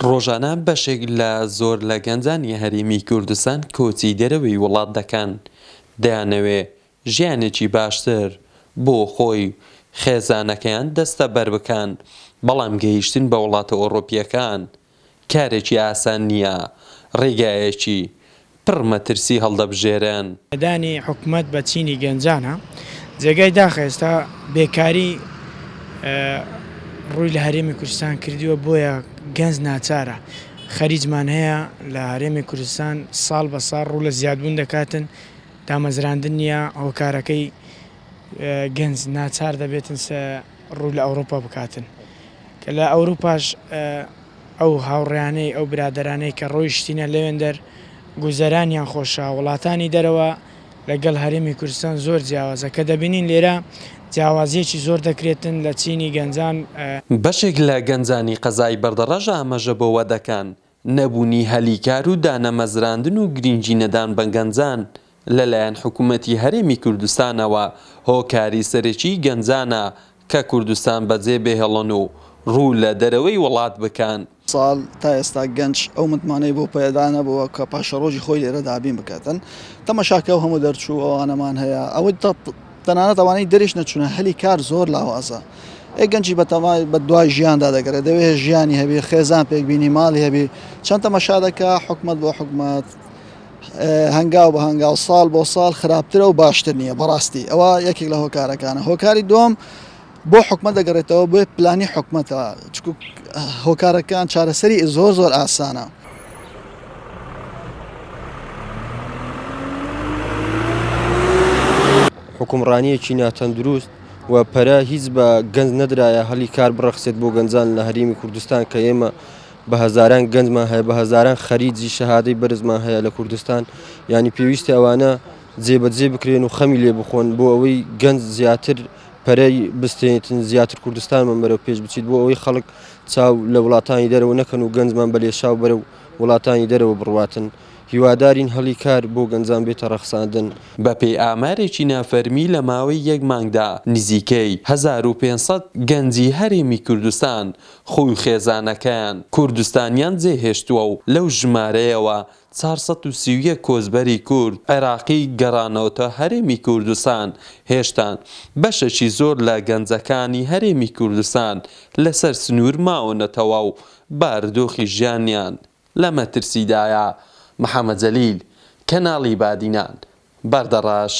ڕۆژانە بەشێک لە زۆر لە گەنجانی هەرێمی کوردستان کۆچی دەرەوەی وڵات دەکەن، دەیانەوێ ژیانێکی باشتر بۆ خۆی خێزانەکەیان دەستە بەر بکەن، بەڵام گەیشتن بە وڵاتە ئەوڕۆپیەکان کارێکی ئاسان نییە، ڕێگایەکی پڕ مەترسی هەڵدەبژێرن. دانی حکوومەت بە چینی گەنجانە جێگای داخێستا بێکاری ڕووی لە هەرێمی کوردستان کردووە، بۆیە گەنج ناچارە. خەریجمان هەیە لە هەرێمی کوردستان ساڵ بە ساڵ ڕوو لە زیادبوون دەکاتن، دامەزراندن نییە، هۆکارەکەی گەنج ناچار دەبێتن ڕوو لە ئەوروپا بکاتن، کە لە ئەوروپاش ئەو هاوڕێیانەی ئەو برادەرانەی کە ڕۆیشتینە لەوێندەر گوزەرانیان خۆشە، وڵاتانی دەرەوە لەگەڵ هەرێمی کوردستان زۆر جیاوازە، کە دەبینین لێرە جیاوازیەکی زۆر دەکرێتن لە چینی گەنجان. بەشێک لە گەنجانی قەزای بەردەڕەژ ئاماژە بۆوە دەکەن نەبوونی هەلیکار و دانەمەزراندن و گرنگی نەدان بە گەنجان لەلایەن حکوومەتی هەرێمی کوردستانەوە هۆکاری سەرەکی گەنجانە کە کوردستان بەجێ بهێڵن و ڕوو لە دەرەوەی وڵات بکەن. ساڵ تا ئێستا گەنج ئەو متمانەی بۆ پەیدا بووە کە پاشەڕۆژی خۆی لێرە دابین بکاتن، تەماشاکە و هەموو دەرچوو ئەوانەمان هەیە، ئەوەی تەنانەت ئەوانەی دەریش نەچوونە هەلی کار زۆر لاوازە. گەنجی بە دوای ژیاندا دەگەرێت، دەوێت ژیانی هەبێ، خێزان پێکبینی ماڵی هەبێ، چەند تەماشا دەکا حکومەت بۆ حکومەت هەنگاو بە هەنگاو ساڵ بۆ ساڵ خراپترە و باشتر نییە. بەڕاستی ئەوە یەکێک لە هۆکارەکانە. هۆکاری دووەم بۆ حکومەت دەگەڕێتەوە بۆ پلانی حکومەتەوە، هۆکارەکان چارەسەری زۆر زۆر ئاسانە. حکومڕانیەکی ناتەندروست و پەرە هیچ بە گەنج نەدرایە هەلی کار بڕەخسێت بۆ گەنجان لە هەرێمی کوردستان، کە ئێمە بە هەزاران گەنجمان هەیە، بە هەزاران خەریجی شەهادەی بەرزمان هەیە لە کوردستان، ینی پێویستە ئەوانە جێبەجێ بکرێن و خەمی لێ بخۆن بۆ ئەوەی گەنج زیاتر پەرەی بستێنێتن، زیاتر کوردستانمان بەرەو پێش بچیت، بۆ ئەوەی خەڵک چاو لە وڵاتانی دەرەوە نەکەن و گەنجمان بە لێشاو بەرەو وڵاتانی دەرەوە بڕواتن. هیوادارین هەلی کار بۆ گەنجان بێتە ڕەخساندن. بەپێی ئامارێکی نافەرمی لە ماوەی یەک مانگدا نزیکەی 1500 گەنجی هەرێمی کوردستان خۆی خێزانەکەیان کوردستانیان جێهێشتووە و لەو ژمارەیەوە 431 کۆچبەری کورد عێراقی گەڕانەوەتە هەرێمی کوردستان هێشتان بەشێکی زۆر لە گەنجەکانی هەرێمی کوردستان لەسەر سنوور ماونەتەوە و باردۆخی ژیانیان لە مەترسیدایە. محەممەد جەلیل، کەناڵی بادینان، بەردەڕاش.